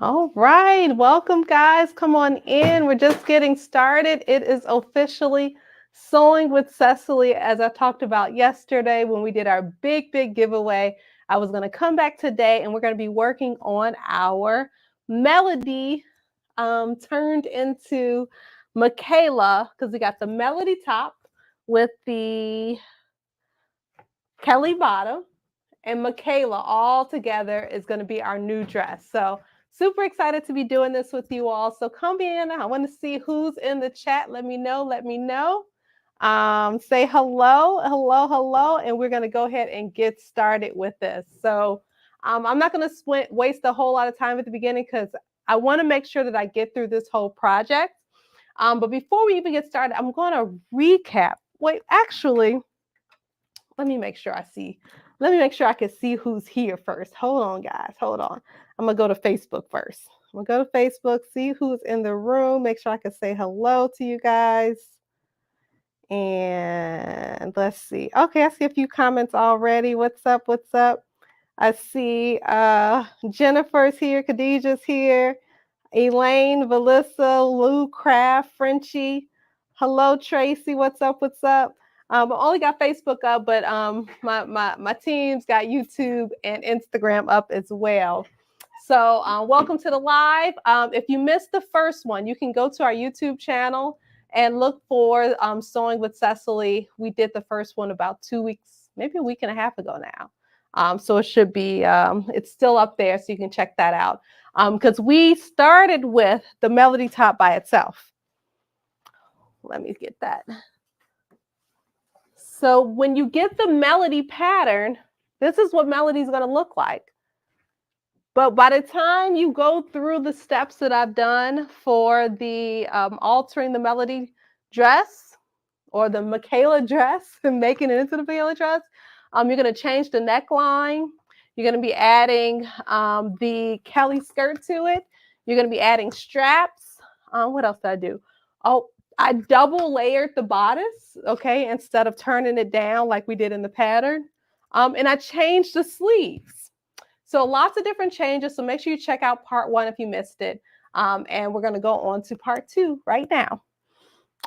All right, welcome guys. Come on in. We're just getting started. It is officially Sewing with Cecily, as I talked about yesterday when we did our big giveaway. I was going to come back today and we're going to be working on our melody turned into Michaela because we got the melody top with the Kelly bottom and Michaela all together is going to be our new dress. So super excited to be doing this with you all. So come in. I want to see who's in the chat. Let me know. Let me know. Say hello, and we're going to go ahead and get started with this. So I'm not going to waste a whole lot of time at the beginning because I want to make sure that I get through this whole project. But before we even get started, I'm going to recap. Wait, actually, let me make sure I see. Let me make sure I can see who's here first. Hold on, guys. Hold on. I'm going to go to Facebook first. I'm going to go to Facebook, see who's in the room, make sure I can say hello to you guys. And let's see. Okay, I see a few comments already. What's up? What's up? I see Jennifer's here, Khadijah's here, Elaine, Valissa, Lou, Craft, Frenchie. Hello, Tracy. What's up? What's up? I only got Facebook up, but my team's got YouTube and Instagram up as well. So welcome to the live. If you missed the first one, you can go to our YouTube channel and look for Sewing with Cecily. We did the first one about 2 weeks, maybe a week and a half ago now. So it should be, it's still up there, so you can check that out. Because we started with the melody top by itself. Let me get that. So when you get the melody pattern, this is what melody is going to look like. But by the time you go through the steps that I've done for the altering the melody dress or the Michaela dress and making it into the Michaela dress, you're going to change the neckline. You're going to be adding the Kelly skirt to it. You're going to be adding straps. What else did I do? Oh, I double layered the bodice, okay, instead of turning it down like we did in the pattern. And I changed the sleeves. So lots of different changes. So make sure you check out part 1 if you missed it. And we're going to go on to part 2 right now.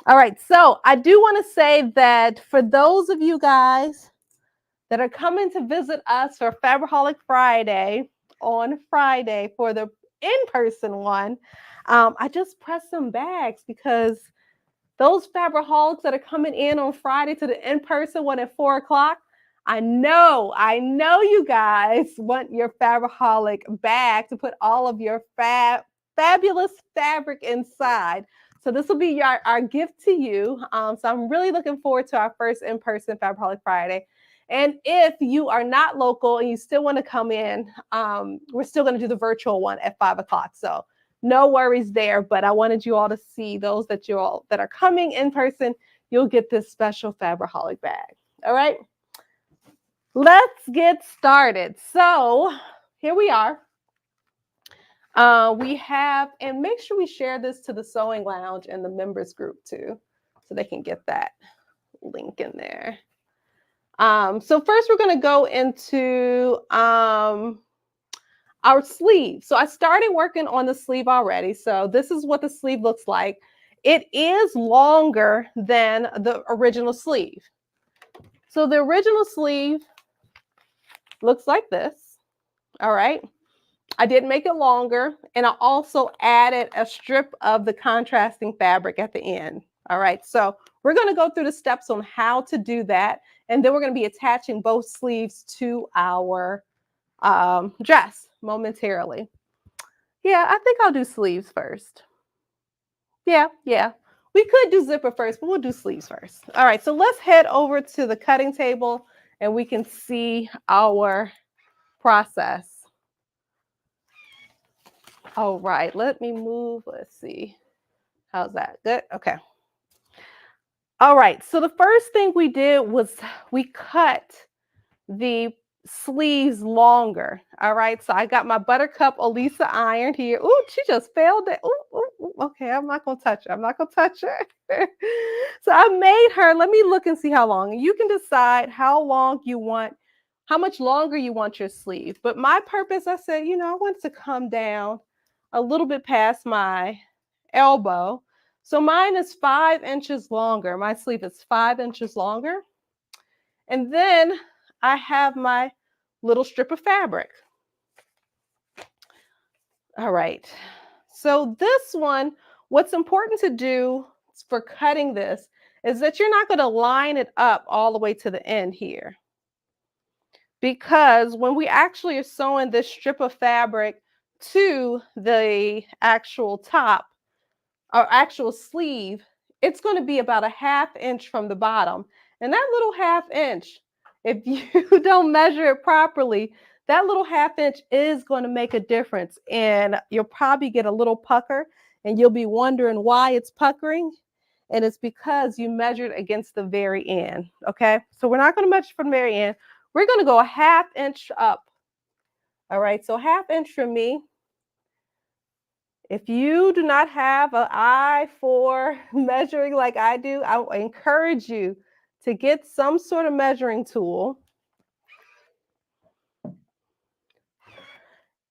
All right. So I do want to say that for those of you guys that are coming to visit us for Fabraholic Friday on Friday for the in-person one, I just pressed some bags because those Fabraholics that are coming in on Friday to the in-person one at 4 o'clock, I know you guys want your Fabraholic bag to put all of your fabulous fabric inside. So this will be our gift to you. So I'm really looking forward to our first in-person Fabraholic Friday. And if you are not local and you still want to come in, we're still going to do the virtual one at 5 o'clock. So no worries there, but I wanted you all to see those that are coming in person, you'll get this special Fabraholic bag. All right, let's get started. So here we are. We have, and make sure we share this to the Sewing Lounge and the members group too, so they can get that link in there. So first we're going to go into our sleeve. So I started working on the sleeve already. So this is what the sleeve looks like. It is longer than the original sleeve. So the original sleeve looks like this. All right. I did make it longer, and I also added a strip of the contrasting fabric at the end. All right. So we're going to go through the steps on how to do that. And then we're going to be attaching both sleeves to our dress momentarily. Yeah, I think I'll do sleeves first. Yeah. We could do zipper first, but we'll do sleeves first. All right, so let's head over to the cutting table and we can see our process. All right, let me move. Let's see. How's that? Good? Okay. All right, so the first thing we did was we cut the sleeves longer. All right, so I got my Buttercup Elisa iron here. Ooh, she just failed it. Ooh, okay, I'm not gonna touch her. I'm not gonna touch her. So I made her. Let me look and see how long. You can decide how long you want, how much longer you want your sleeve. But my purpose, I said, I want it to come down a little bit past my elbow. So mine is 5 inches longer. My sleeve is 5 inches longer. And then I have my little strip of fabric. All right. So this one, what's important to do for cutting this is that you're not going to line it up all the way to the end here. Because when we actually are sewing this strip of fabric to the actual top or actual sleeve, it's going to be about a 1/2 inch from the bottom. And that little 1/2 inch, if you don't measure it properly, that little 1/2 inch is going to make a difference. And you'll probably get a little pucker and you'll be wondering why it's puckering. And it's because you measured against the very end. Okay. So we're not going to measure from the very end. We're going to go a 1/2 inch up. All right. So 1/2 inch from me. If you do not have an eye for measuring like I do, I encourage you to get some sort of measuring tool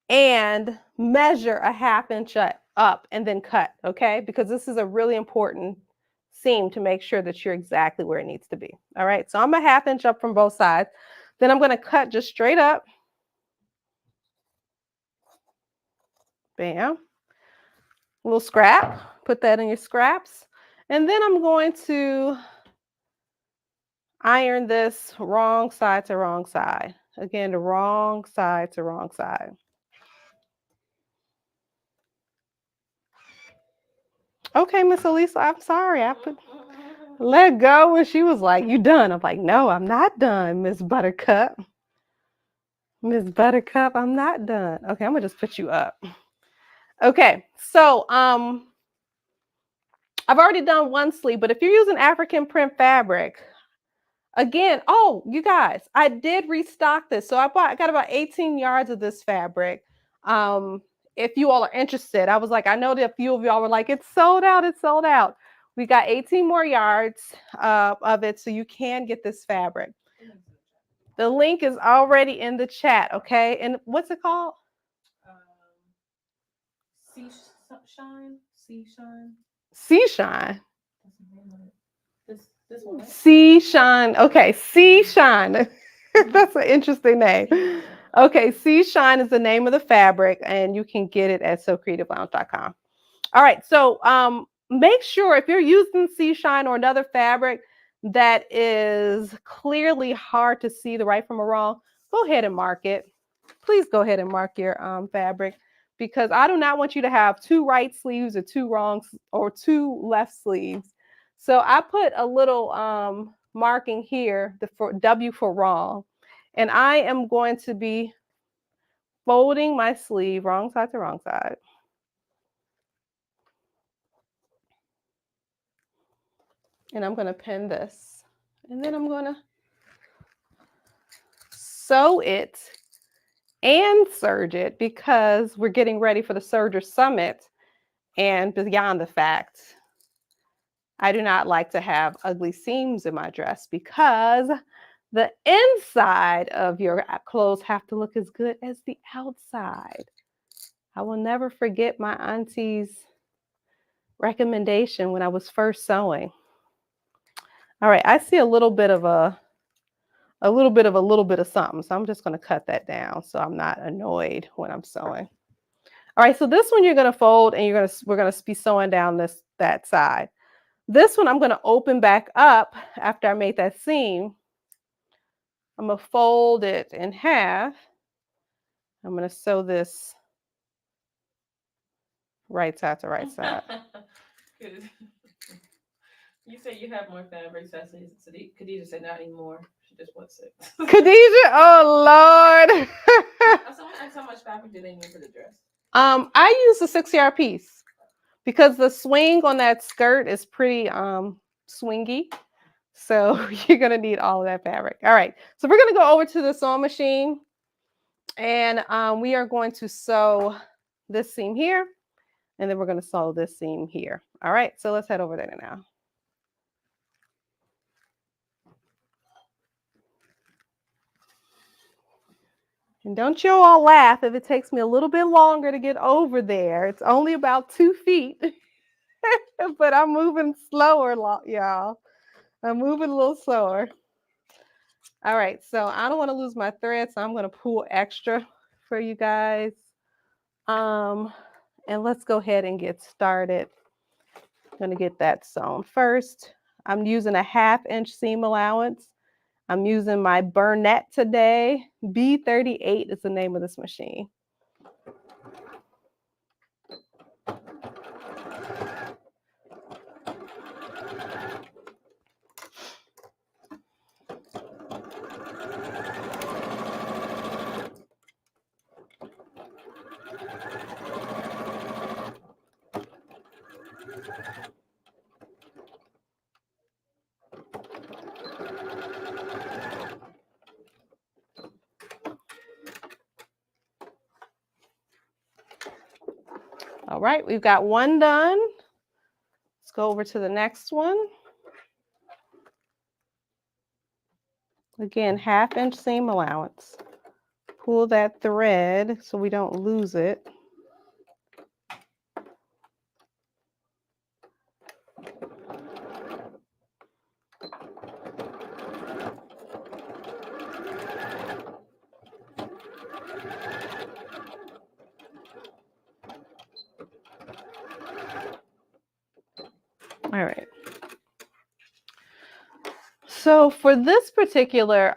and measure a 1/2 inch up and then cut, okay? Because this is a really important seam to make sure that you're exactly where it needs to be. All right, so I'm a 1/2 inch up from both sides. Then I'm gonna cut just straight up. Bam. A little scrap, put that in your scraps. And then I'm going to iron this wrong side to wrong side. Again, the wrong side to wrong side. Okay, Miss Elisa, I'm sorry. I put let go and she was like, "You done?" I'm like, "No, I'm not done, Miss Buttercup. Miss Buttercup, I'm not done." Okay, I'm gonna just put you up. Okay, so I've already done one sleeve, but if you're using African print fabric, again, oh, you guys, I did restock this. So I got about 18 yards of this fabric. Um, if you all are interested, I was like, I know that a few of y'all were like, it's sold out, it's sold out. We got 18 more yards of it, so you can get this fabric. The link is already in the chat, okay? And what's it called? Sea Shine. Sea Shine. Sea Shine. This one, right? Sea Shine. Okay, Sea Shine. That's an interesting name. Okay, Sea Shine is the name of the fabric, and you can get it at sewcreativelounge.com. All right, so make sure if you're using Sea Shine or another fabric that is clearly hard to see the right from a wrong, go ahead and mark it. Please go ahead and mark your fabric, because I do not want you to have 2 right sleeves or 2 wrong or 2 left sleeves. So I put a little marking here, for W for wrong, and I am going to be folding my sleeve wrong side to wrong side. And I'm going to pin this, and then I'm going to sew it and serge it, because we're getting ready for the Serger Summit. And beyond the fact, I do not like to have ugly seams in my dress, because the inside of your clothes have to look as good as the outside. I will never forget my auntie's recommendation when I was first sewing. All right, I see a little bit of something. So I'm just going to cut that down so I'm not annoyed when I'm sewing. All right, so this one you're going to fold, and we're going to be sewing down that side. This one I'm going to open back up after I made that seam. I'm going to fold it in half. I'm going to sew this right side to right side. You say you have more fabric, Cecily. Khadijah said not anymore. She just wants it. Khadijah, oh Lord. Someone asked how much fabric do they need for the dress? I use a 6-yard piece, because the swing on that skirt is pretty swingy. So you're gonna need all of that fabric. All right, so we're gonna go over to the sewing machine, and we are going to sew this seam here, and then we're gonna sew this seam here. All right, so let's head over there now. And don't you all laugh if it takes me a little bit longer to get over there. It's only about 2 feet, but I'm moving slower, y'all. I'm moving a little slower. All right, so I don't want to lose my thread, so I'm going to pull extra for you guys. And let's go ahead and get started. I'm going to get that sewn first. I'm using a 1/2 inch seam allowance. I'm using my Burnett today. B38 is the name of this machine. All right, we've got one done. Let's go over to the next one. Again, 1/2 inch seam allowance. Pull that thread so we don't lose it. All right. So for this particular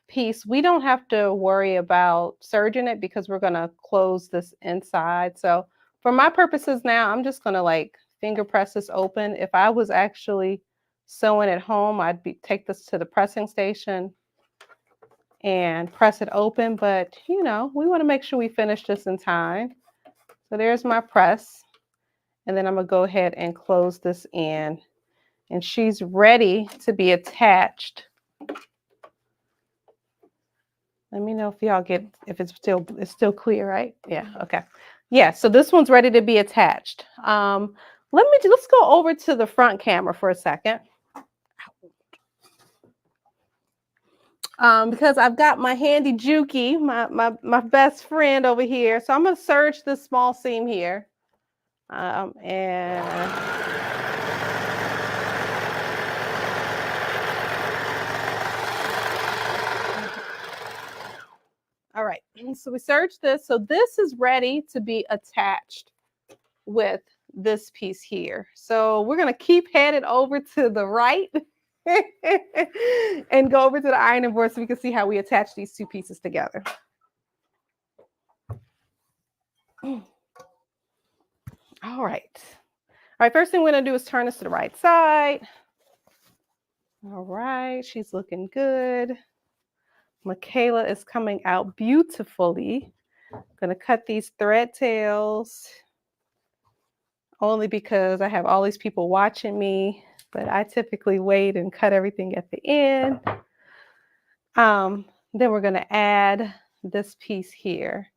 piece, we don't have to worry about serging it because we're going to close this inside. So for my purposes now, I'm just going to like finger press this open. If I was actually sewing at home, I'd take this to the pressing station and press it open. But, you know, we want to make sure we finish this in time. So there's my press. And then I'm going to go ahead and close this in. And she's ready to be attached. Let me know if y'all get, if it's still clear, right? Yeah, okay. Yeah, so this one's ready to be attached. Let's go over to the front camera for a second. Because I've got my handy Juki, my best friend over here. So I'm gonna serge this small seam here. And all right, so we serged this. So this is ready to be attached with this piece here. So we're gonna keep headed over to the right and go over to the ironing board so we can see how we attach these two pieces together. All right. All right, first thing we're gonna do is turn this to the right side. All right, she's looking good. Michaela is coming out beautifully. I'm gonna cut these thread tails only because I have all these people watching me, but I typically wait and cut everything at the end. Then we're gonna add this piece here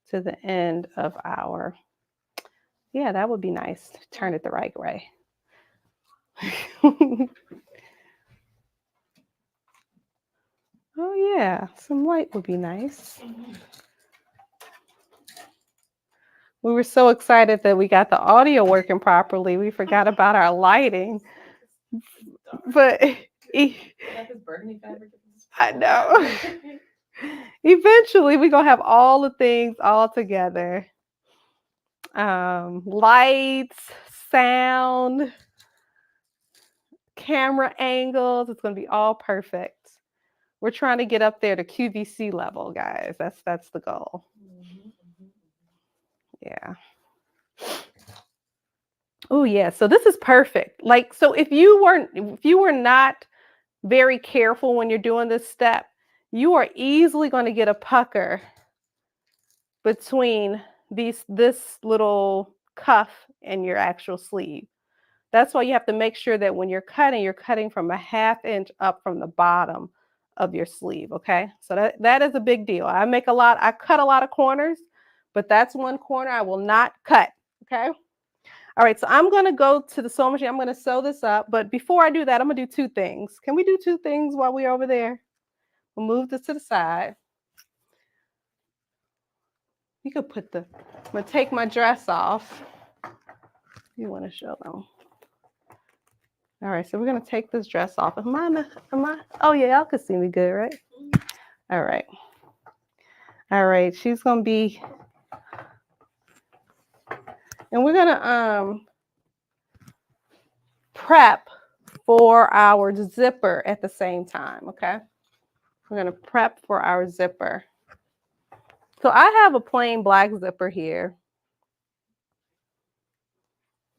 to the end of our, yeah, that would be nice. Turn it the right way. Oh yeah, some light would be nice. We were so excited that we got the audio working properly. We forgot about our lighting. But I know. Eventually we're gonna have all the things all together. Lights, sound, camera angles, it's gonna be all perfect. We're trying to get up there to QVC level, guys. That's the goal. Yeah. Oh yeah, so this is perfect. Like, so if you were not very careful when you're doing this step, you are easily going to get a pucker between this little cuff and your actual sleeve. That's why you have to make sure that when you're cutting from a 1/2 inch up from the bottom of your sleeve, okay? So that is a big deal. I cut a lot of corners, but that's one corner I will not cut, okay? All right, so I'm gonna go to the sewing machine. I'm gonna sew this up, but before I do that, I'm gonna do two things. Can we do two things while we're over there? We'll move this to the side. You could put the, I'm gonna take my dress off. You want to show them. All right, so we're gonna take this dress off. Am I, oh yeah, y'all can see me good, right? All right. All right, she's gonna be, and we're gonna prep for our zipper at the same time, okay? We're gonna prep for our zipper. So I have a plain black zipper here.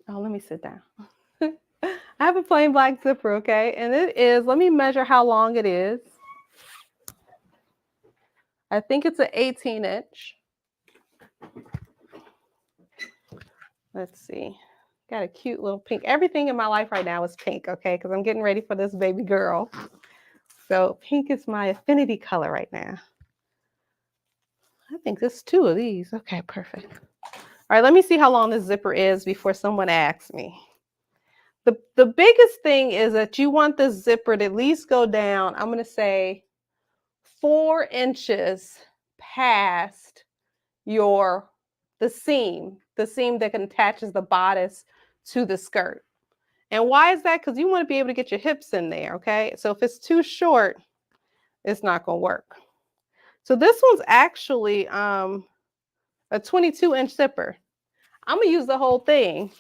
Oh, let me sit down. I have a plain black zipper, okay? And it is, let me measure how long it is. I think it's an 18-inch. Let's see. Got a cute little pink. Everything in my life right now is pink, okay? Because I'm getting ready for this baby girl. So pink is my affinity color right now. I think there's 2 of these. Okay, perfect. All right, let me see how long this zipper is before someone asks me. The biggest thing is that you want the zipper to at least go down, I'm going to say 4 inches past the seam that attaches the bodice to the skirt. And why is that? Because you want to be able to get your hips in there, okay? So if it's too short, it's not going to work. So this one's actually a 22-inch zipper. I'm going to use the whole thing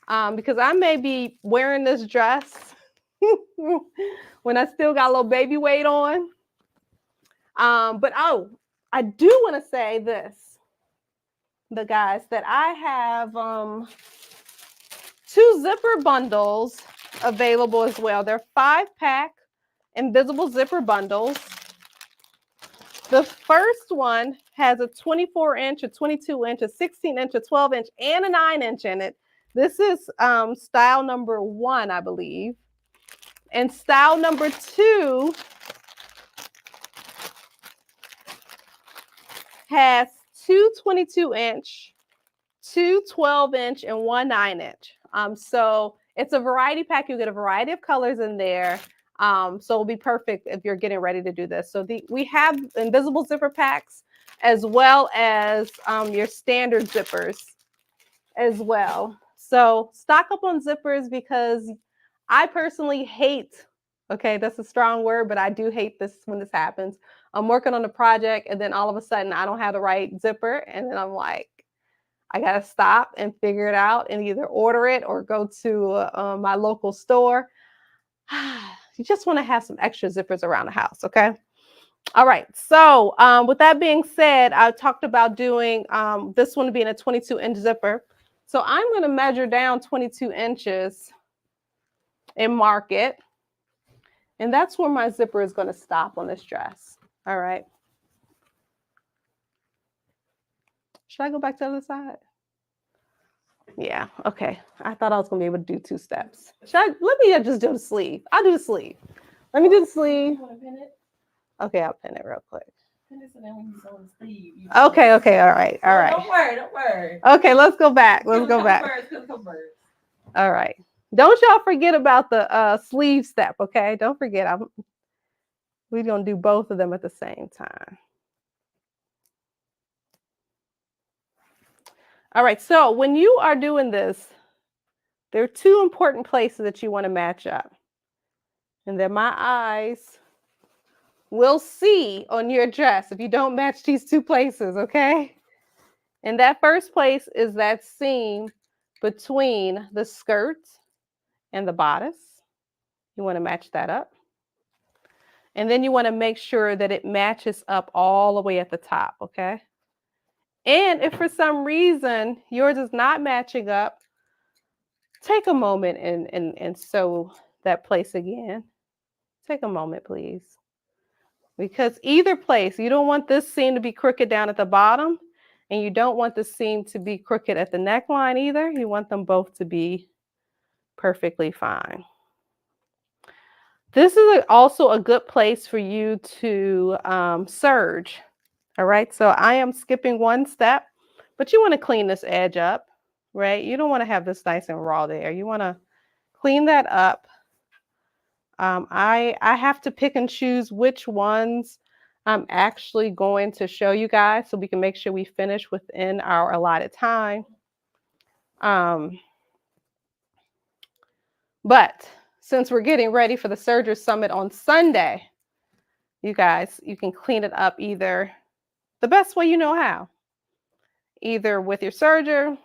because I may be wearing this dress when I still got a little baby weight on. But oh, I do want to say this, the guys, that I have 2 zipper bundles available as well. They're 5-pack invisible zipper bundles. The first one has a 24-inch, a 22-inch, a 16-inch, a 12-inch, and a 9-inch in it. This is style number 1, I believe. And style number 2 has 2 22-inch, 2 12-inch, and 1 9-inch. So it's a variety pack. You get a variety of colors in there. So it'll be perfect if you're getting ready to do this. So we have invisible zipper packs as well as your standard zippers as well. So stock up on zippers because I personally hate, okay, that's a strong word, but I do hate this when this happens. I'm working on a project and then all of a sudden I don't have the right zipper. And then I'm like, I got to stop and figure it out and either order it or go to my local store. You just want to have some extra zippers around the house, okay? All right, so with that being said, I talked about doing this one being a 22-inch zipper. So I'm going to measure down 22 inches and mark it. And that's where my zipper is going to stop on this dress. All right. Should I go back to the other side? Yeah, okay. I thought I was going to be able to do 2 steps. Let me just do the sleeve. I'll do the sleeve. Let me do the sleeve. You want to pin it? Okay, I'll pin it real quick. Pin it so then when you sew the sleeve. Okay, all right. Don't worry. Okay, let's go back. Let's go back. All right. Don't y'all forget about the sleeve step, okay? Don't forget. We're going to do both of them at the same time. All right, so when you are doing this, there are 2 important places that you want to match up. And then my eyes will see on your dress if you don't match these 2 places, okay? And that first place is that seam between the skirt and the bodice. You want to match that up. And then you want to make sure that it matches up all the way at the top, okay? And if for some reason yours is not matching up, take a moment and sew that place again. Take a moment, please. Because either place, you don't want this seam to be crooked down at the bottom, and you don't want the seam to be crooked at the neckline either. You want them both to be perfectly fine. This is also a good place for you to serge. All right, so I am skipping 1 step, but you want to clean this edge up, right? You don't want to have this nice and raw there. You want to clean that up. I have to pick and choose which ones I'm actually going to show you guys so we can make sure we finish within our allotted time. Um, but since we're getting ready for the Surgery Summit on Sunday, you guys, you can clean it up either the best way you know how. Either with your serger,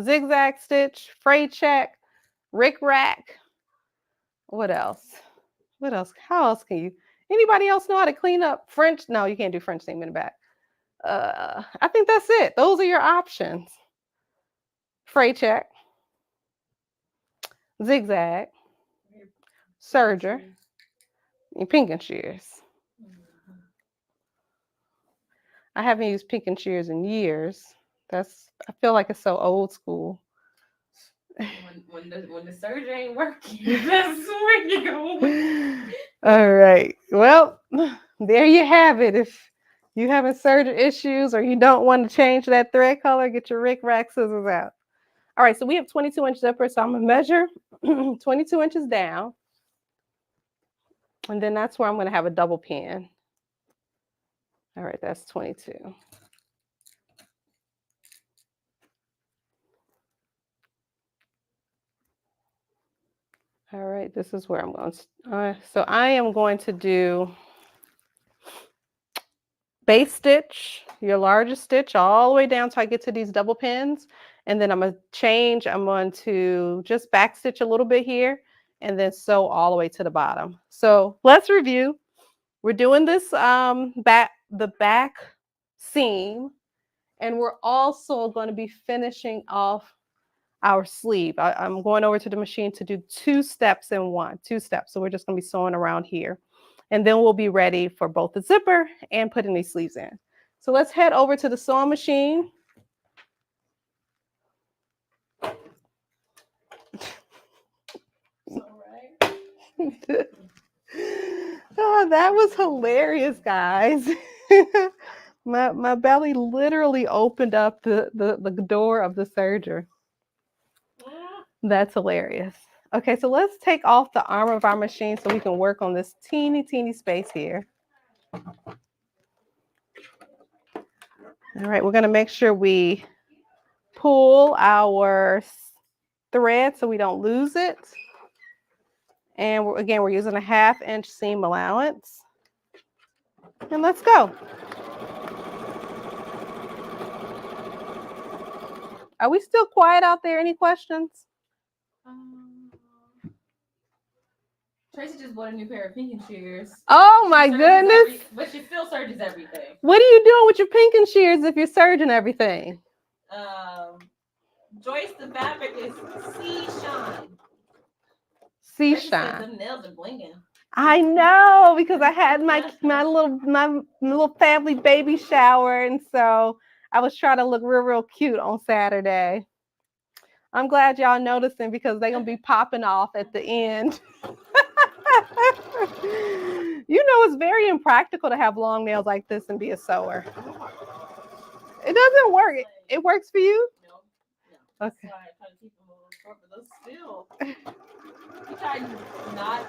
zigzag stitch, fray check, rick rack. What else? What else? How else can you? Anybody else know how to clean up French? No, you can't do French seam in the back. I think that's it. Those are your options. Fray check, zigzag, serger, and pink and shears. I haven't used pink and shears in years. I feel like it's so old school. When the surgery ain't working, that's where you go. All right. Well, there you have it. If you having surgery issues or you don't want to change that thread color, get your Rick Rack scissors out. All right, so we have 22-inch zipper, so I'm gonna measure 22 inches down, and then that's where I'm gonna have a double pin. All right, that's 22. All right, this is where I'm going. So I am going to do base stitch, your largest stitch, all the way down till I get to these double pins. And then I'm going to change. I'm going to just back stitch a little bit here and then sew all the way to the bottom. So let's review. We're doing this the back seam, and we're also going to be finishing off our sleeve. I'm going over to the machine to do 2 steps in one, 2 steps. So we're just going to be sewing around here. And then we'll be ready for both the zipper and putting these sleeves in. So let's head over to the sewing machine. Oh, that was hilarious, guys. my belly literally opened up the door of the serger. That's hilarious. Okay, so let's take off the arm of our machine so we can work on this teeny space here. All right, we're going to make sure we pull our thread so we don't lose it. And again, we're using a 1/2 inch seam allowance. And let's go. Are we still quiet out there? Any questions? Tracy just bought a new pair of pink and shears. Oh my goodness. But she still serges everything. What are you doing with your pink and shears if you're serging everything? Joyce, the fabric is sea shine. Sea Tracy shine. said them nails are blinging. I know, because I had my little family baby shower, and so I was trying to look real cute on Saturday. I'm glad y'all noticing because they're gonna be popping off at the end. You know, it's very impractical to have long nails like this and be a sewer. It doesn't work. It works for you? No. Okay. That's why I try to keep them a little short, but those still. You tried not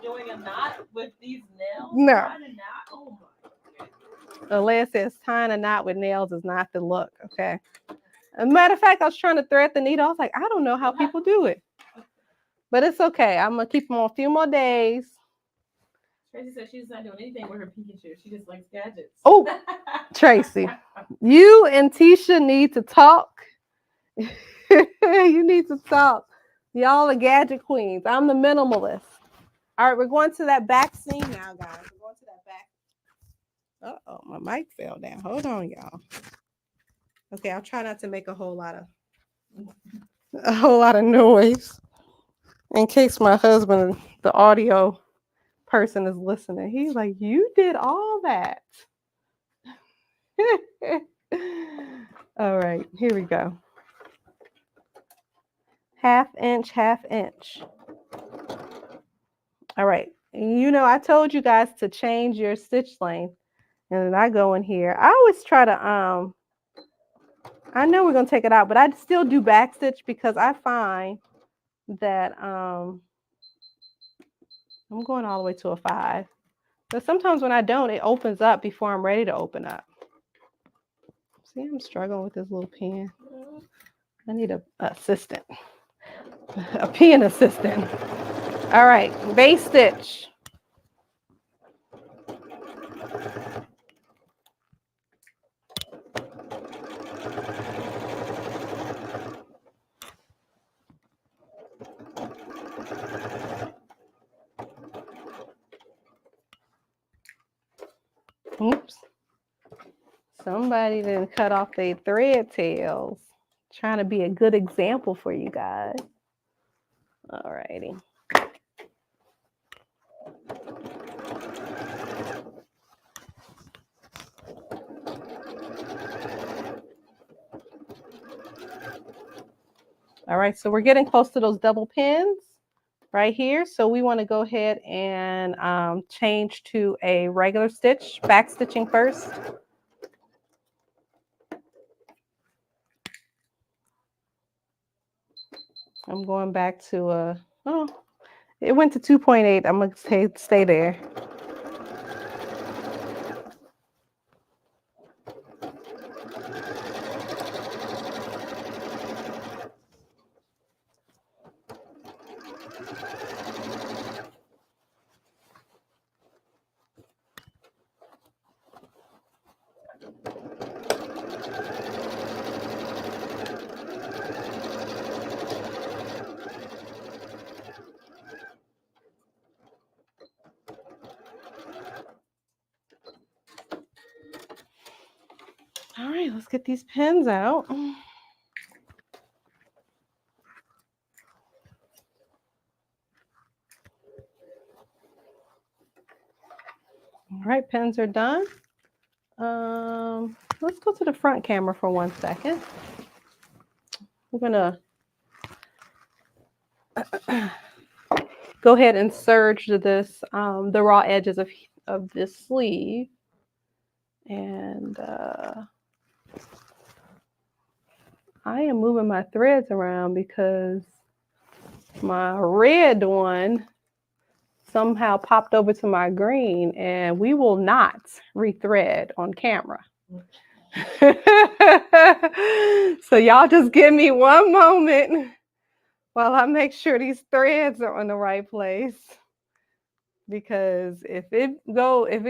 doing a knot with these nails? No. Trying a knot? Oh my goodness. Alea says tying a knot with nails is not the look. Okay. As a matter of fact, I was trying to thread the needle. I was like, I don't know how people do it. But it's okay. I'm going to keep them on a few more days. Tracy said she's not doing anything with her pink and shears. She just likes gadgets. Oh, Tracy, you and Tisha need to talk. You need to talk. Y'all are gadget queens. I'm the minimalist. All right, we're going to that back seam now, guys. We're going to that back. Uh-oh, my mic fell down. Hold on, y'all. Okay, I'll try not to make a whole lot of noise in case my husband, the audio person, is listening. He's like, you did all that. All right, here we go. 1/2 inch, 1/2 inch. All right, and you know, I told you guys to change your stitch length, and then I go in here. I always try to I know we're gonna take it out, but I still do back stitch because I find that I'm going all the way to a 5. But sometimes when I don't, it opens up before I'm ready to open up. See, I'm struggling with this little pen. I need a assistant, a pen assistant. All right, base stitch. Oops. Somebody didn't cut off their thread tails. Trying to be a good example for you guys. All righty. All right, so we're getting close to those double pins right here. So we want to go ahead and change to a regular stitch, back stitching first. I'm going back to it went to 2.8. I'm gonna stay there. All right, let's get these pins out. All right, pins are done. Let's go to the front camera for 1 second. We're gonna go ahead and serge this, the raw edges of this sleeve. And I am moving my threads around because my red one somehow popped over to my green, and we will not rethread on camera. So y'all just give me one moment while I make sure these threads are in the right place. Because if it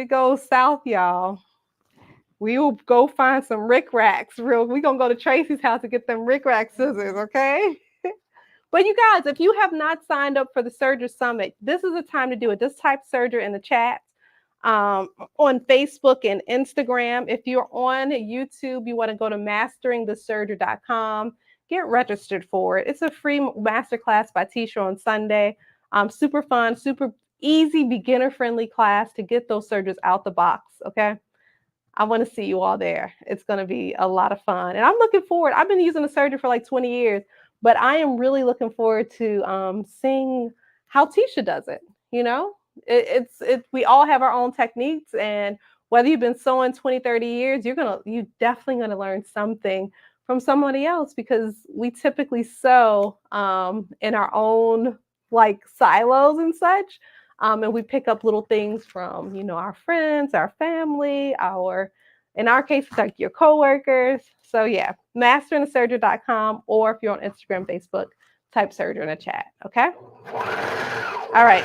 goes south, y'all, we will go find some rickracks. We're gonna go to Tracy's house to get them rickrack scissors, okay? But you guys, if you have not signed up for the Serger Summit, this is the time to do it. Just type Serger in the chat on Facebook and Instagram. If you're on YouTube, you want to go to masteringtheserger.com. Get registered for it. It's a free masterclass by Tisha on Sunday. Super fun, super easy, beginner-friendly class to get those sergers out the box, okay? I want to see you all there. It's going to be a lot of fun. And I'm looking forward. I've been using the serger for like 20 years, but I am really looking forward to seeing how Tisha does it. You know, we all have our own techniques, and whether you've been sewing 20, 30 years, you definitely going to learn something from somebody else, because we typically sew in our own like silos and such. And we pick up little things from, our friends, our family, in our case, it's like your coworkers. So yeah, masteringtheserger.com, or if you're on Instagram, Facebook, type Serger in the chat, okay? All right.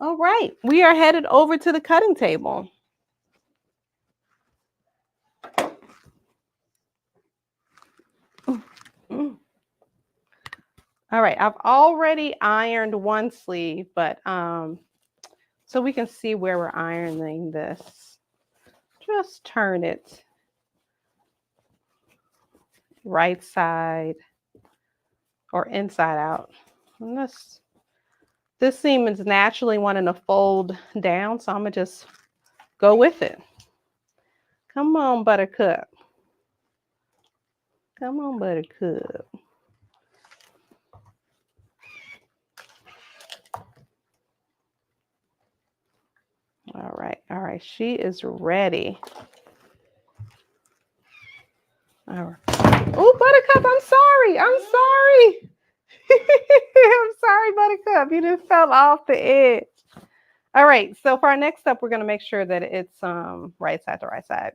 All right, we are headed over to the cutting table. All right, I've already ironed one sleeve, but so we can see where we're ironing this. Just turn it right side or inside out. And this seam is naturally wanting to fold down, so I'm gonna just go with it. Come on, Buttercup. Come on, Buttercup. All right, all right. She is ready. All right. Oh, Buttercup, I'm sorry. I'm sorry. I'm sorry, Buttercup. You just fell off the edge. All right. So for our next step, we're going to make sure that it's right side to right side.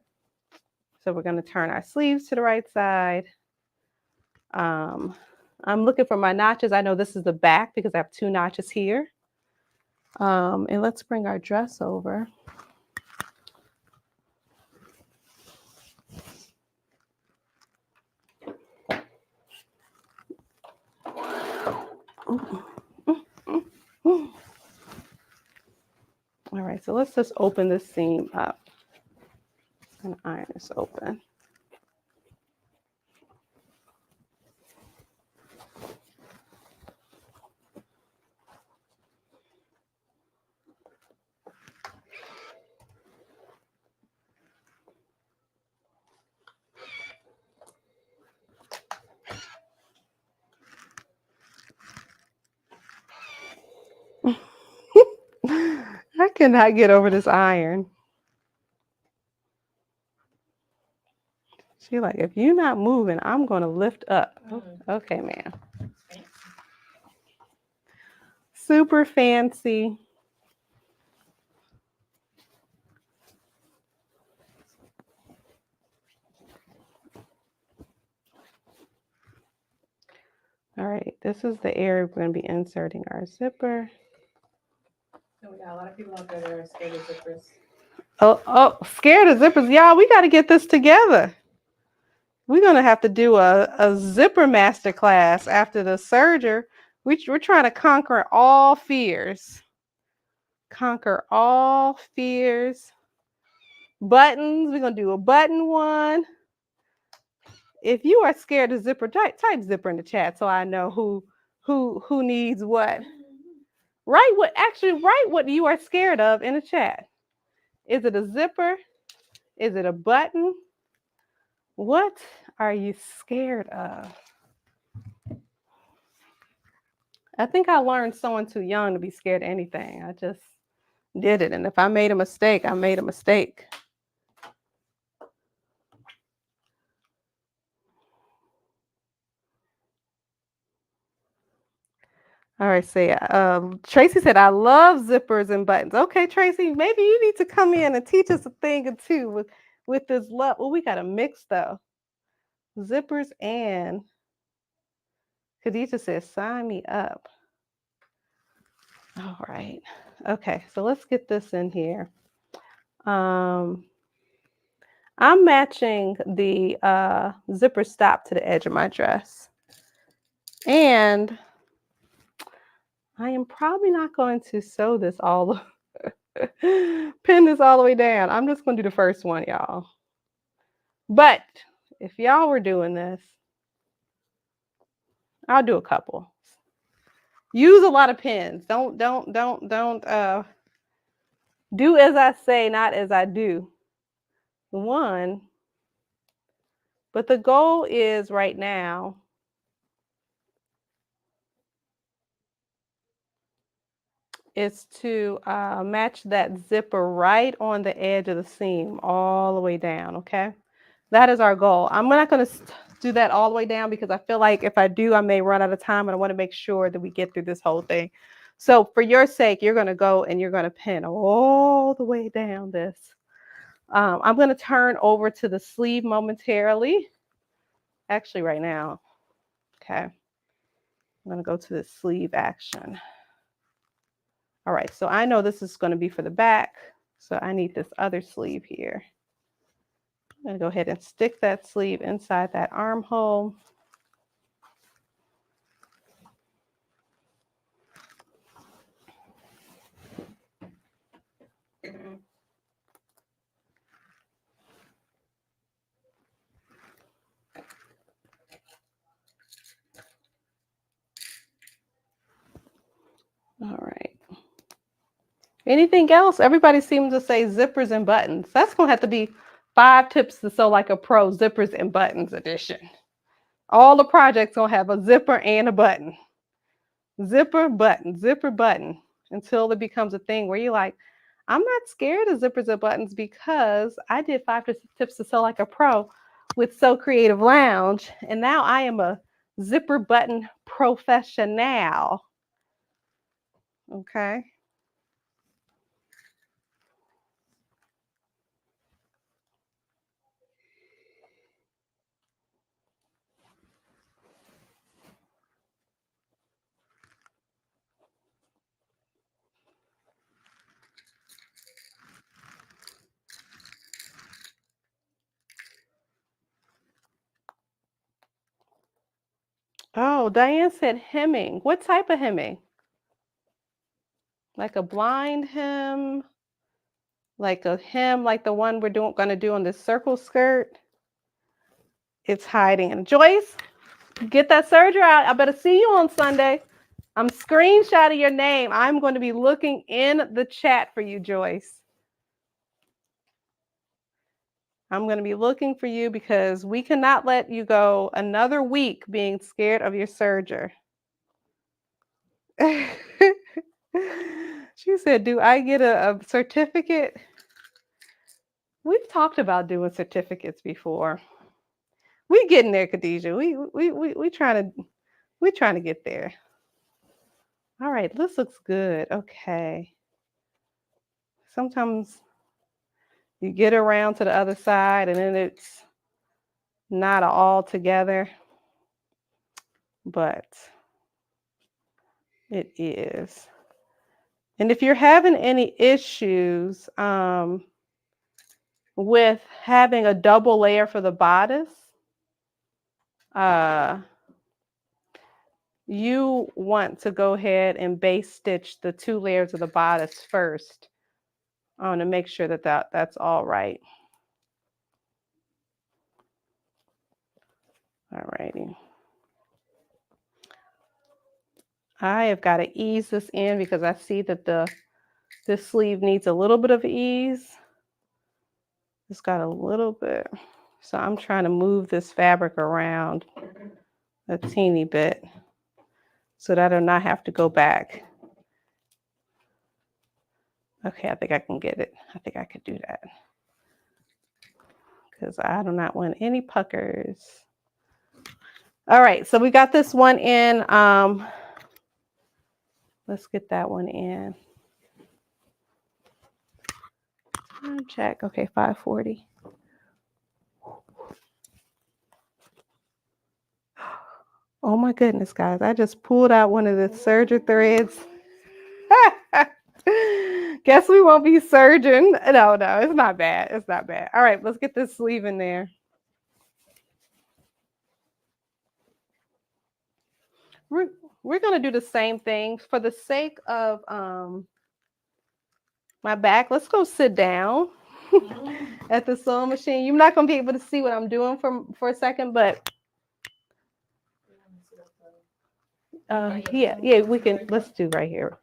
So we're going to turn our sleeves to the right side. I'm looking for my notches. I know this is the back because I have 2 notches here. And let's bring our dress over. All right, so let's just open this seam up and iron this open. I cannot get over this iron. She like, if you're not moving, I'm going to lift up. Okay, ma'am. Super fancy. All right, this is the area we're going to be inserting our zipper. So we got a lot of people out there that are scared of zippers. Oh, scared of zippers. Y'all, we got to get this together. We're going to have to do a zipper master class after the serger. We're trying to conquer all fears. Conquer all fears. Buttons. We're going to do a button one. If you are scared of zipper, type zipper in the chat so I know who needs what. Write what you are scared of in the chat. Is it a zipper? Is it a button? What are you scared of? I think I learned someone too young to be scared of anything. I just did it. And if I made a mistake, I made a mistake. All right, so Tracy said, I love zippers and buttons. Okay, Tracy, maybe you need to come in and teach us a thing or two with this love. Oh, we got a mix though. Zippers and Khadija says, sign me up. All right. Okay, so let's get this in here. I'm matching the zipper stop to the edge of my dress. And I am probably not going to sew this all, pin this all the way down. I'm just going to do the first one, y'all. But if y'all were doing this, I'll do a couple. Use a lot of pins. Don't do as I say, not as I do. One, but the goal is right now is to match that zipper right on the edge of the seam all the way down, okay? That is our goal. I'm not going to do that all the way down because I feel like if I do, I may run out of time, and I want to make sure that we get through this whole thing. So for your sake, you're going to go and you're going to pin all the way down this. I'm going to turn over to the sleeve momentarily. Actually, right now. Okay. I'm going to go to the sleeve action. All right, so I know this is going to be for the back, so I need this other sleeve here. I'm going to go ahead and stick that sleeve inside that armhole. All right. Anything else? Everybody seems to say zippers and buttons. That's going to have to be 5 tips to sew like a pro zippers and buttons edition. All the projects gonna have a zipper and a button. Zipper, button, until it becomes a thing where you're like, I'm not scared of zippers and buttons because I did 5 tips to sew like a pro with Sew Creative Lounge, and now I am a zipper button professional. Okay. Oh, Diane said hemming. What type of hemming? Like a blind hem? Like a hem like the one we're going to do on this circle skirt? It's hiding. And Joyce, get that serger out. I better see you on Sunday. I'm screenshotting your name. I'm going to be looking in the chat for you, Joyce. I'm going to be looking for you because we cannot let you go another week being scared of your serger. She said, do I get a certificate? We've talked about doing certificates before. We getting there, Khadijah. We trying to get there. All right, this looks good. Okay. Sometimes you get around to the other side and then it's not all together, but it is. And if you're having any issues with having a double layer for the bodice, you want to go ahead and base stitch the 2 layers of the bodice first to make sure that that's all right. All righty. I have got to ease this in because I see that this sleeve needs a little bit of ease. It's got a little bit. So I'm trying to move this fabric around a teeny bit so that I do not have to go back. Okay, I think I can get it. I think I could do that. Because I do not want any puckers. All right, so we got this one in. Let's get that one in. Check. Okay, 540. Oh my goodness, guys. I just pulled out one of the serger threads. Guess we won't be serging. No, it's not bad. It's not bad. All right, let's get this sleeve in there. We're going to do the same thing for the sake of my back. Let's go sit down at the sewing machine. You're not going to be able to see what I'm doing for a second, but yeah, we can. Let's do right here.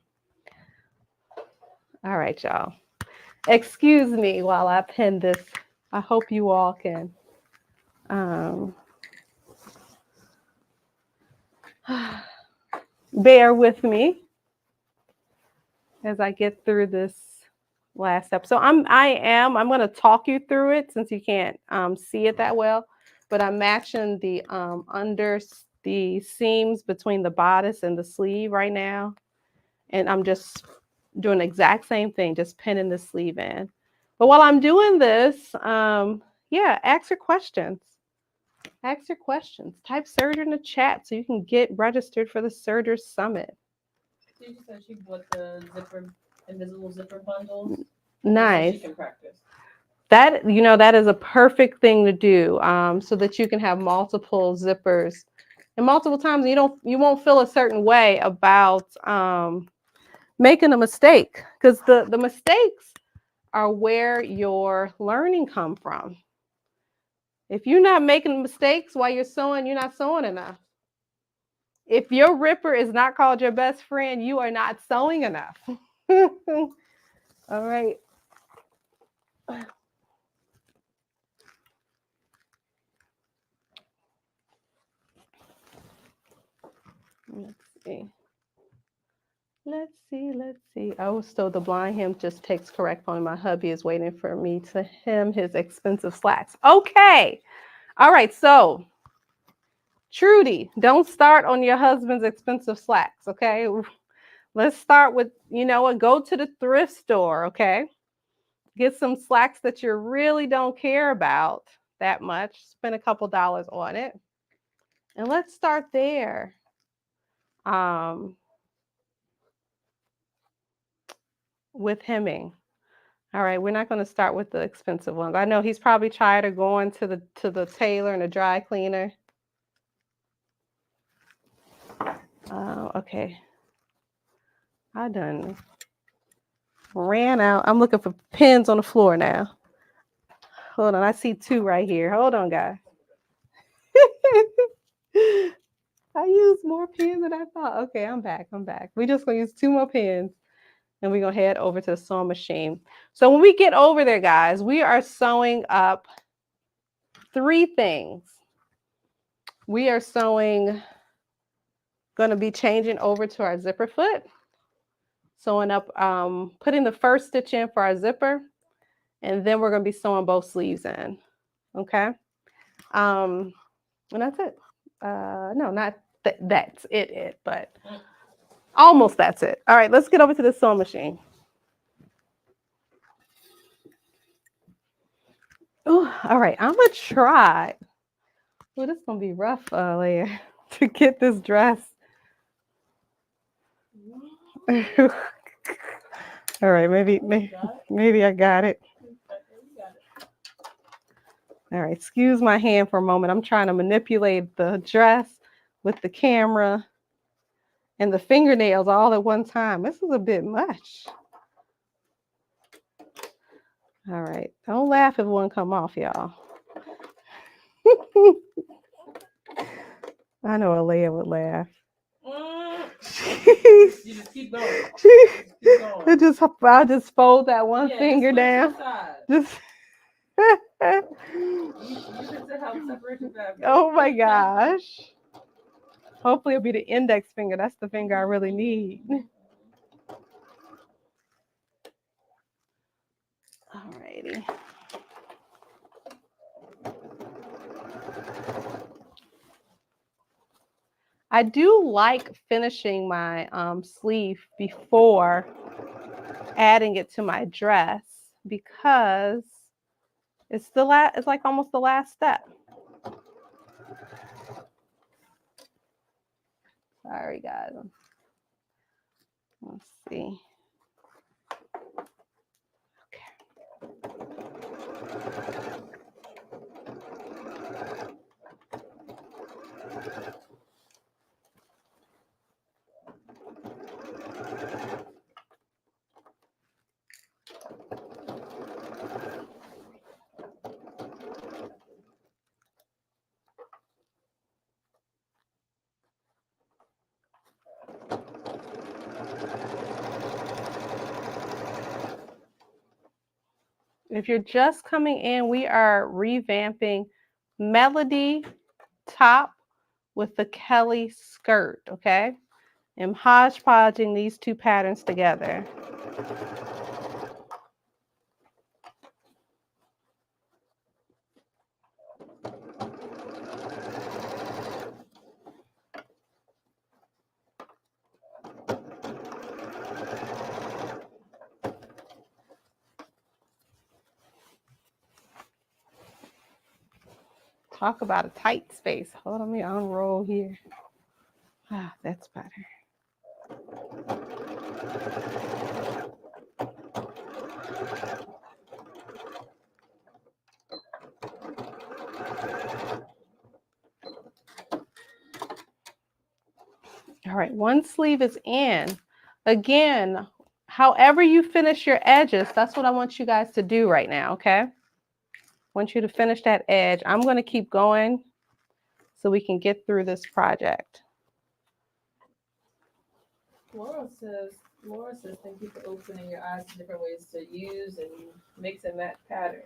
All right, y'all. Excuse me while I pen this. I hope you all can bear with me as I get through this last step. So I'm going to talk you through it since you can't see it that well, but I'm matching the under the seams between the bodice and the sleeve right now. And I'm just doing the exact same thing, just pinning the sleeve in. But while I'm doing this, yeah, ask your questions. Ask your questions. Type Serger in the chat so you can get registered for the Serger Summit. She said she bought the invisible zipper bundles. Nice. So she can practice. That, that is a perfect thing to do, so that you can have multiple zippers and multiple times. You won't feel a certain way about making a mistake, because the mistakes are where your learning come from. If you're not making mistakes while you're sewing, you're not sewing enough. If your ripper is not called your best friend, you are not sewing enough. All right. Let's see. Let's see. Let's see. Oh, so the blind hem just takes correct on. My hubby is waiting for me to hem his expensive slacks. Okay. All right. So, Trudy, don't start on your husband's expensive slacks. Okay. Let's start with, you know what? Go to the thrift store. Okay. Get some slacks that you really don't care about that much. Spend a couple dollars on it. And let's start there. With hemming. All right, we're not going to start with the expensive ones. I know he's probably tired of going to the tailor and the dry cleaner. Okay. I done ran out. I'm looking for pins on the floor now. Hold on, I see 2 right here. Hold on, guys. I used more pins than I thought. Okay, I'm back. We're just going to use 2 more pins. And we're going to head over to the sewing machine. So when we get over there, guys, we are sewing up 3 things. We are going to be changing over to our zipper foot. Sewing up, putting the first stitch in for our zipper. And then we're going to be sewing both sleeves in. Okay. And that's it. No, not that's it, but almost that's it. All right, let's get over to the sewing machine. Ooh, all right, I'm gonna try. Well, this is gonna be rough, Leah, to get this dress. All right, maybe I got it. All right, excuse my hand for a moment. I'm trying to manipulate the dress with the camera and the fingernails all at one time. This is a bit much. All right, don't laugh if one come off, y'all. I know Alea would laugh. You just keep going. I'll just fold that one finger down. Just. Oh my gosh. Hopefully it'll be the index finger. That's the finger I really need. Alrighty. I do like finishing my sleeve before adding it to my dress because it's like almost the last step. Sorry, guys. Let's see. If you're just coming in, we are revamping Melody top with the Kelly skirt, okay? I'm hodgepodging these 2 patterns together. Talk about a tight space. Hold on, let me unroll here. Ah, that's better. All right, one sleeve is in. Again, however you finish your edges, that's what I want you guys to do right now, okay? I want you to finish that edge. I'm going to keep going so we can get through this project. Laura says, thank you for opening your eyes to different ways to use and mix and match patterns.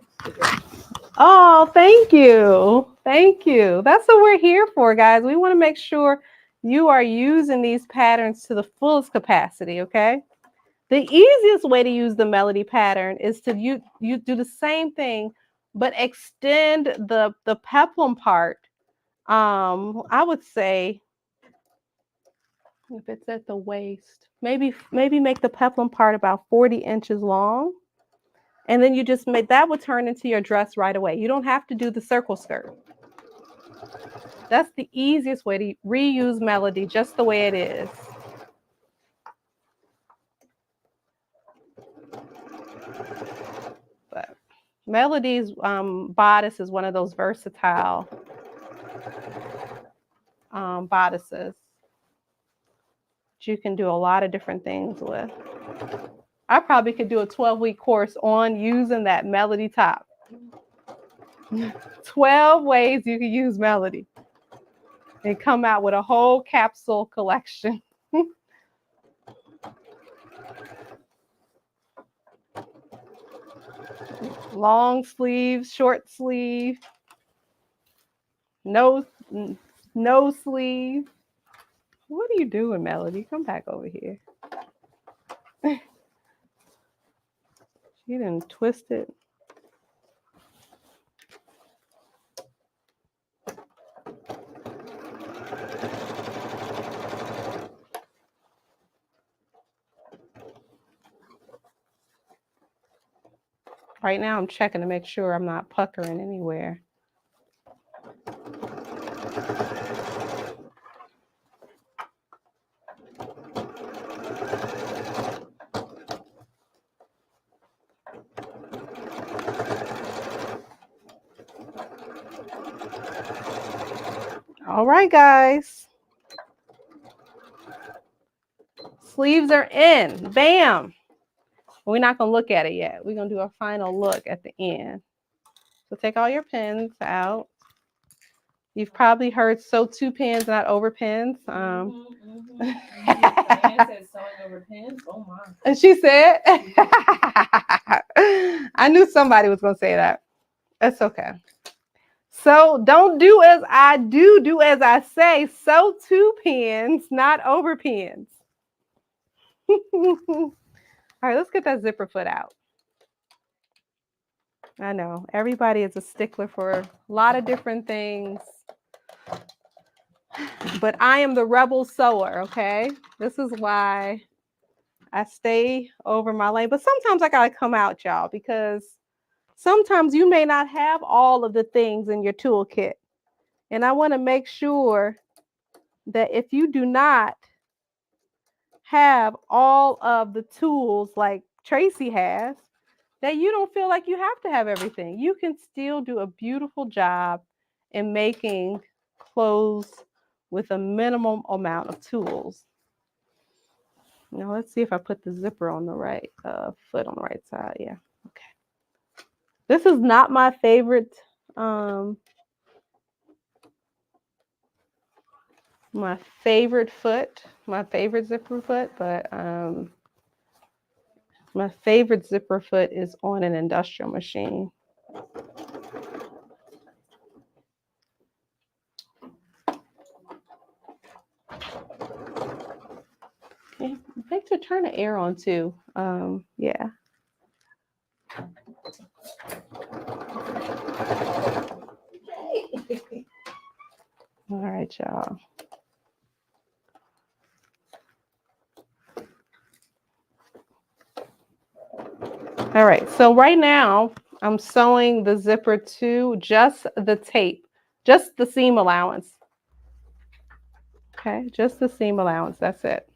Oh, thank you. Thank you. That's what we're here for, guys. We want to make sure you are using these patterns to the fullest capacity, okay? The easiest way to use the melody pattern is to you do the same thing, but extend the peplum part. I would say if it's at the waist, maybe make the peplum part about 40 inches long. And then you just make that would turn into your dress right away. You don't have to do the circle skirt. That's the easiest way to reuse melody just the way it is. But Melody's bodice is one of those versatile bodices that you can do a lot of different things with. I probably could do a 12-week course on using that melody top. 12 ways you can use melody and come out with a whole capsule collection. Long sleeve, short sleeve, no sleeve. What are you doing, Melody? Come back over here. She didn't twist it. Right now I'm checking to make sure I'm not puckering anywhere. All right, guys. Sleeves are in. Bam. We're not going to look at it yet. We're going to do a final look at the end. So take all your pins out. You've probably heard sew 2 pins, not over pins. Diane said sewing over pins. Oh my. And she said, I knew somebody was going to say that. That's okay. So don't do as I do, do as I say. Sew 2 pins, not over pins. All right, let's get that zipper foot out. I know everybody is a stickler for a lot of different things, but I am the rebel sewer, okay? This is why I stay over my lane. But sometimes I gotta come out, y'all, because sometimes you may not have all of the things in your toolkit. And I want to make sure that if you do not have all of the tools like Tracy has, that you don't feel like you have to have everything. You can still do a beautiful job in making clothes with a minimum amount of tools. Now let's see if I put the zipper on the right foot on the right side. Yeah, okay. This is not my favorite foot, my favorite zipper foot, but my favorite zipper foot is on an industrial machine. Yeah, make sure to turn the air on too. Yeah. All right, y'all. All right, so right now I'm sewing the zipper to just the tape, just the seam allowance. Okay, just the seam allowance, that's it.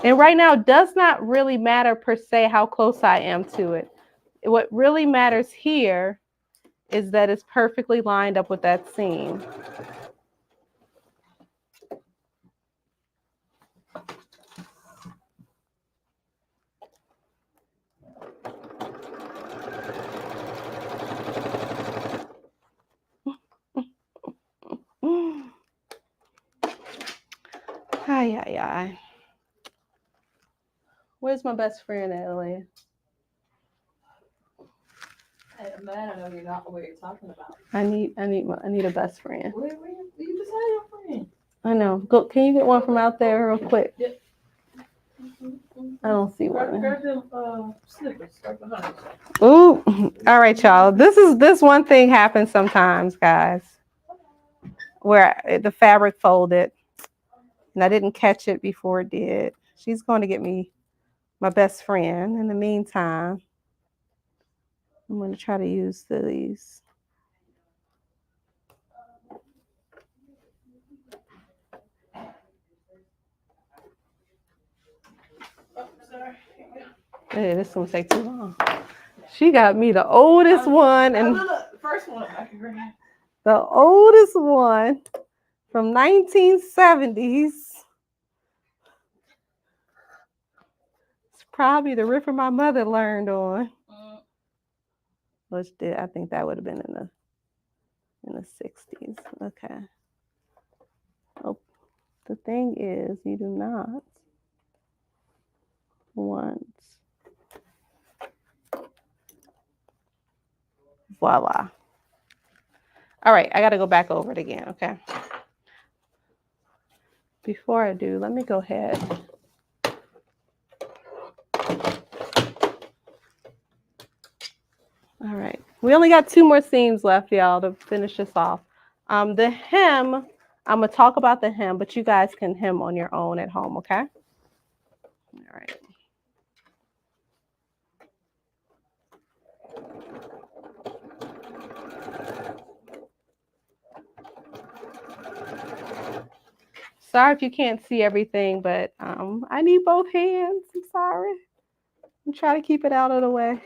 And right now it does not really matter per se how close I am to it. What really matters here is that it's perfectly lined up with that seam. Ay, ay, ay. Where's my best friend, Ellie? I'm mad I know what you're talking about. I need a best friend. You just had your friend. I know. Go. Can you get one from out there real quick? Yep. I don't see one. Grab them slippers right behind Ooh. All right, y'all. This one thing happens sometimes, guys, where the fabric folded and I didn't catch it before it did. She's going to get me my best friend. In the meantime, I'm going to try to use these. Hey, this is gonna take too long. She got me the oldest one, and the first one I can grab. the oldest one from 1970s. It's probably the ripper my mother learned on. Which did I think that would have been in the 60s. Okay. Oh, the thing is, you do not want. Voila. All right, I got to go back over it again, okay? Before I do, let me go ahead. All right, we only got 2 more seams left, y'all, to finish this off. The hem, I'm gonna talk about the hem, but you guys can hem on your own at home, okay? All right. Sorry if you can't see everything, but I need both hands. I'm sorry. I'm trying to keep it out of the way.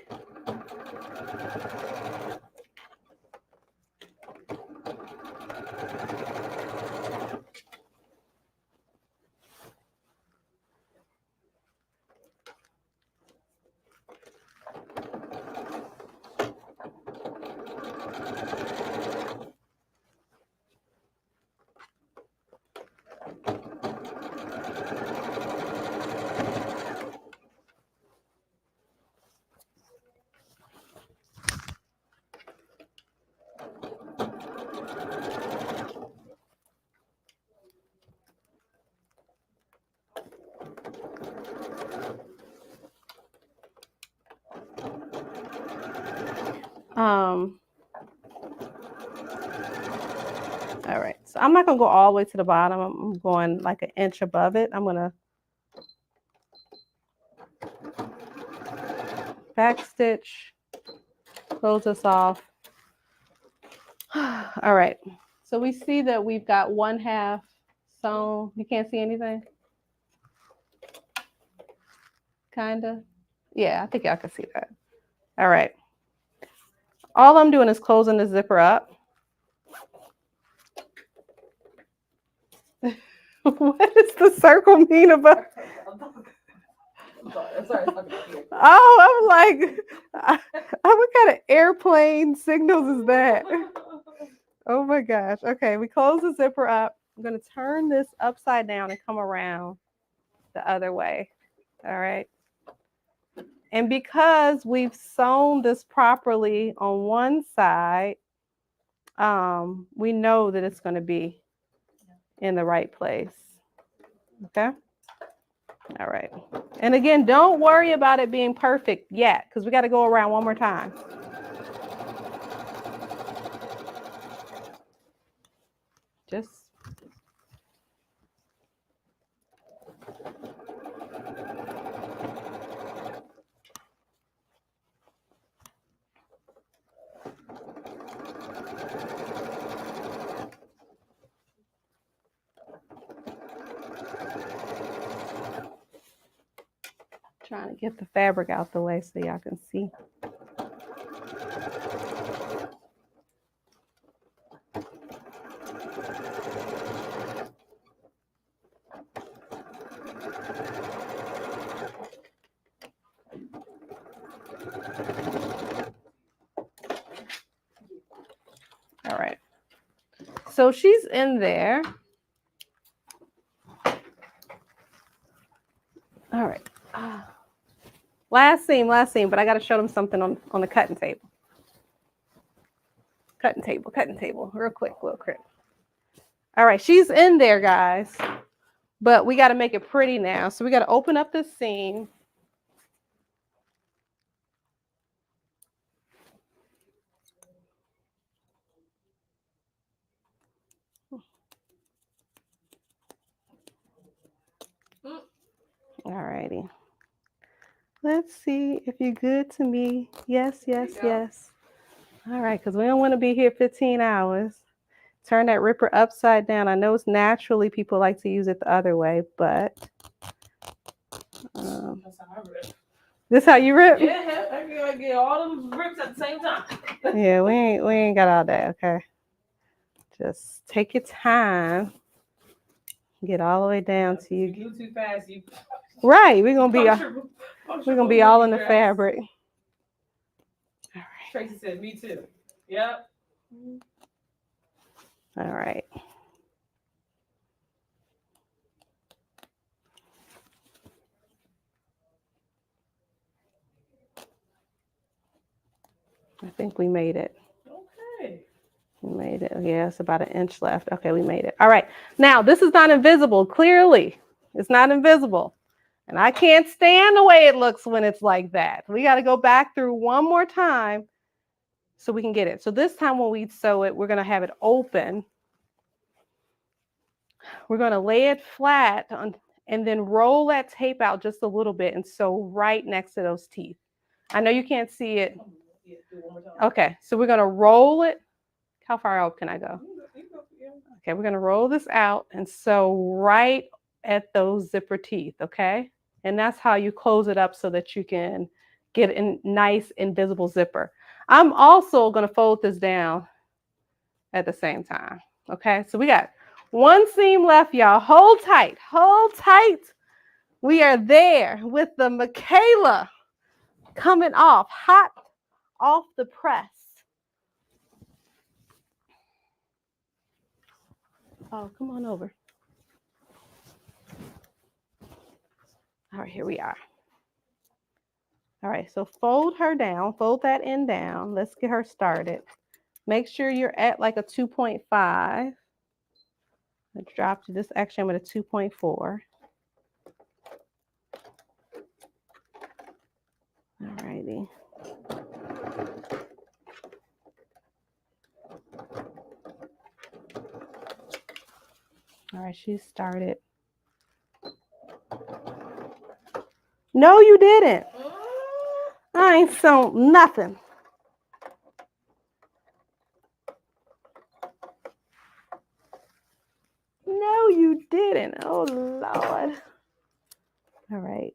All right, so I'm not gonna go all the way to the bottom. I'm going like an inch above it. I'm gonna back stitch, close this off. All right, so we see that we've got 1/2 sewn. You can't see anything? Kinda? Yeah, I think y'all can see that. All right. All I'm doing is closing the zipper up. What does the circle mean about? Sorry. Oh, I'm like, what kind of airplane signals is that? Oh my gosh. Okay, we close the zipper up. I'm going to turn this upside down and come around the other way. All right. And because we've sewn this properly on one side, we know that it's going to be in the right place. Okay. All right. And again, don't worry about it being perfect yet, because we got to go around one more time. Just trying to get the fabric out the way so y'all can see. All right. So she's in there. All right. Last seam, but I got to show them something on the cutting table. Cutting table, real quick. All right, she's in there, guys. But we got to make it pretty now. So we got to open up this seam. All righty. Let's see if you're good to me. Yes, yes, yes. All right, because we don't want to be here 15 hours. Turn that ripper upside down. I know it's naturally people like to use it the other way, but That's how I rip. This how you rip? Yeah, I feel like get all them rips at the same time. Yeah, we ain't got all that, okay? Just take your time. Get all the way down to you. If you do too fast, you Right, we're gonna be all in the fabric. All right. Tracy said, "Me too." Yep. All right. I think we made it. Okay. We made it. Yeah, it's about 1 inch left. Okay, we made it. All right. Now, this is not invisible. Clearly, it's not invisible. And I can't stand the way it looks when it's like that. We got to go back through one more time so we can get it. So this time when we sew it, we're going to have it open. We're going to lay it flat and then roll that tape out just a little bit and sew right next to those teeth. I know you can't see it. Okay, so we're going to roll it. How far out can I go? Okay, we're going to roll this out and sew right at those zipper teeth, okay? And that's how you close it up so that you can get a nice invisible zipper. I'm also going to fold this down at the same time, okay? So we got one seam left, y'all. Hold tight, hold tight. We are there with the Michaela coming off, hot off the press. Oh, come on over. All right, here we are. All right, so fold her down, fold that end down. Let's get her started. Make sure you're at like a 2.5. I dropped this, actually I'm at a 2.4. All righty. All right, she started. No, you didn't. I ain't sewn nothing. No, you didn't. Oh, Lord. All right.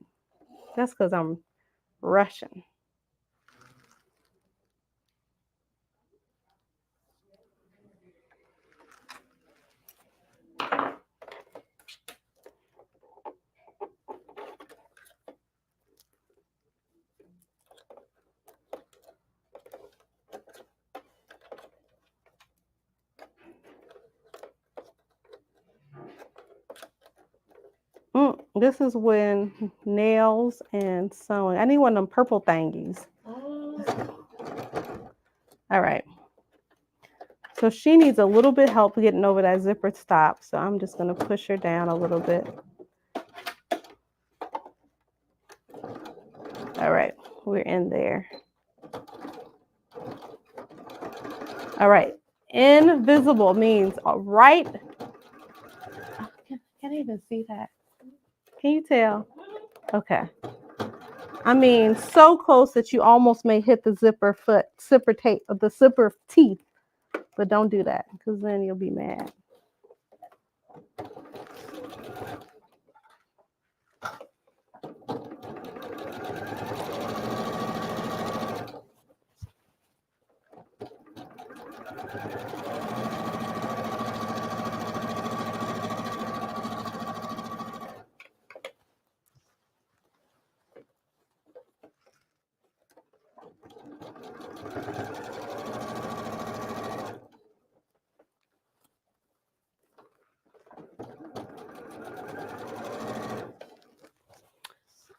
That's because I'm rushing. This is when nails and sewing. I need one of them purple thingies. All right. So she needs a little bit help getting over that zippered stop. So I'm just going to push her down a little bit. All right. We're in there. All right. Invisible means right. Oh, can't even see that. Can you tell? Okay. I mean, so close that you almost may hit the zipper tape, the zipper teeth, but don't do that because then you'll be mad.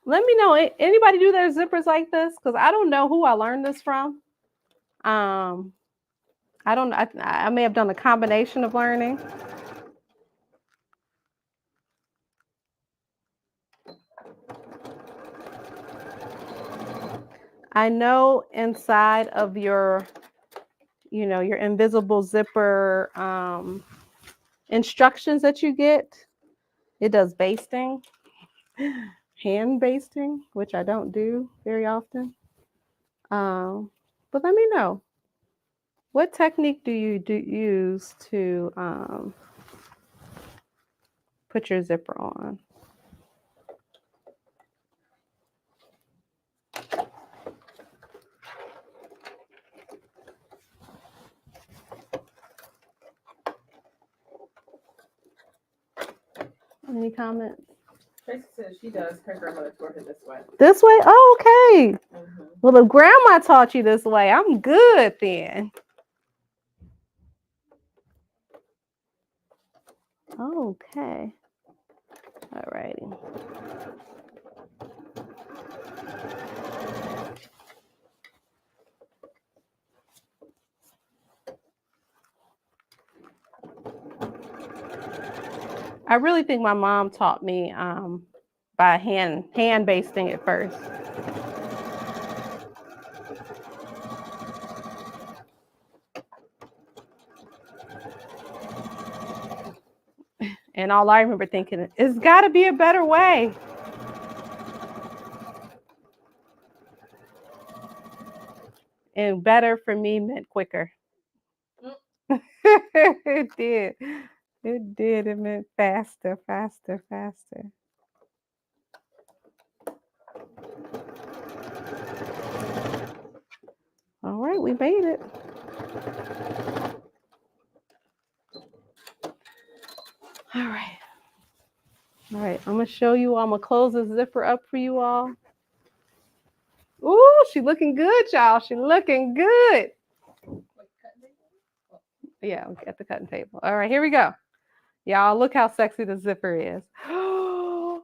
Let me know, anybody do their zippers like this? Because I don't know who I learned this from. I don't. I may have done a combination of learning. I know inside of your, your invisible zipper instructions that you get, it does basting, hand basting, which I don't do very often. But let me know, what technique do you use to put your zipper on? Any comments? Tracy says she does. Her grandmother taught her this way. This way? Oh, okay. Mm-hmm. Well, if grandma taught you this way, I'm good then. Okay. All righty. I really think my mom taught me by hand basting it first. And all I remember thinking, it's got to be a better way. And better for me meant quicker. It did. It did. It meant faster, faster, faster. All right, we made it. All right. All right, I'm going to show you all. I'm going to close the zipper up for you all. Ooh, she looking good, y'all. She looking good. Yeah, at the cutting table. All right, here we go. Y'all, look how sexy the zipper is. Ooh,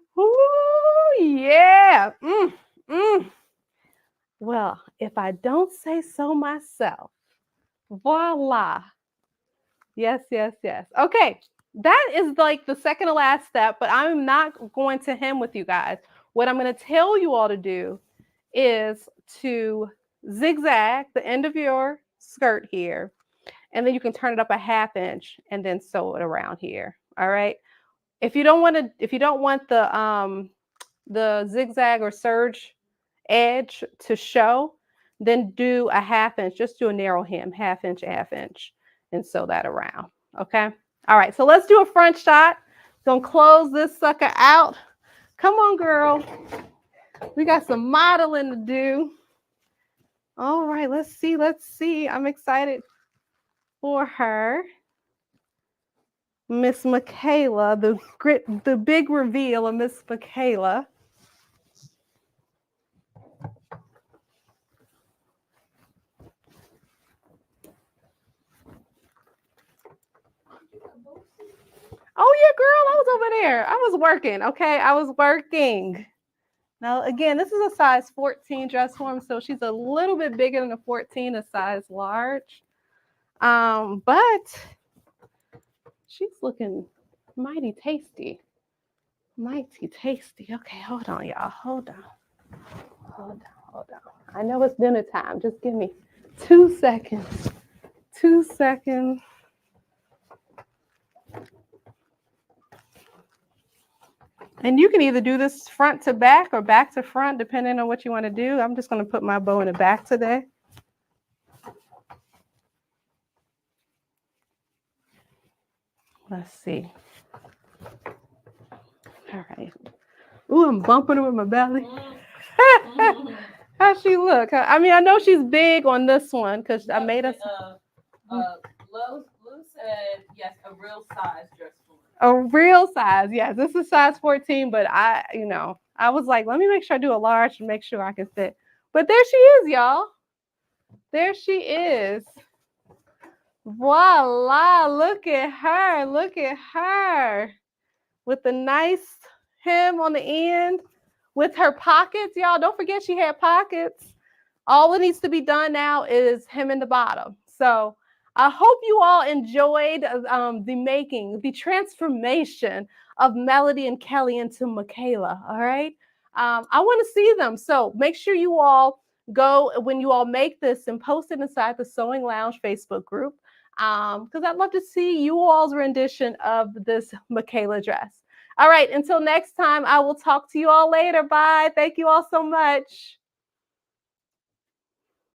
yeah. Well, if I don't say so myself, voila. Yes, yes, yes. Okay, that is like the second to last step, but I'm not going to hem with you guys. What I'm going to tell you all to do is to zigzag the end of your skirt here, and then you can turn it up a ½ inch and then sew it around here. All right. If you don't want the zigzag or serge edge to show, then do a ½ inch. Just do a narrow hem, ½ inch, ½ inch, and sew that around. Okay. All right. So let's do a front shot. Gonna close this sucker out. Come on, girl. We got some modeling to do. All right. Let's see. Let's see. I'm excited for her. Miss Michaela, the big reveal of Miss Michaela. Oh yeah, girl, I was over there. I was working. Okay, I was working. Now again, this is a size 14 dress form, so she's a little bit bigger than a 14, a size large. But she's looking mighty tasty. Mighty tasty. Okay, hold on, y'all. Hold on. Hold on. Hold on. I know it's dinner time. Just give me 2 seconds. 2 seconds. And you can either do this front to back or back to front, depending on what you want to do. I'm just going to put my bow in the back today. Let's see. All right. Ooh, I'm bumping her with my belly. How's she look? I mean, I know she's big on this one because I made us. Lou said yes, a real size dress form. A real size, yes. This is size 14, but I was like, let me make sure I do a large to make sure I can fit. But there she is, y'all. There she is. Voila, look at her. Look at her. With the nice hem on the end. With her pockets, y'all. Don't forget she had pockets. All that needs to be done now is hem in the bottom. So I hope you all enjoyed the transformation of Melody and Kelly into Michaela. All right. I want to see them. So make sure you all go when you all make this and post it inside the Sewing Lounge Facebook group, because I'd love to see you all's rendition of this Michaela dress. All right, until next time, I will talk to you all later. Bye. Thank you all so much.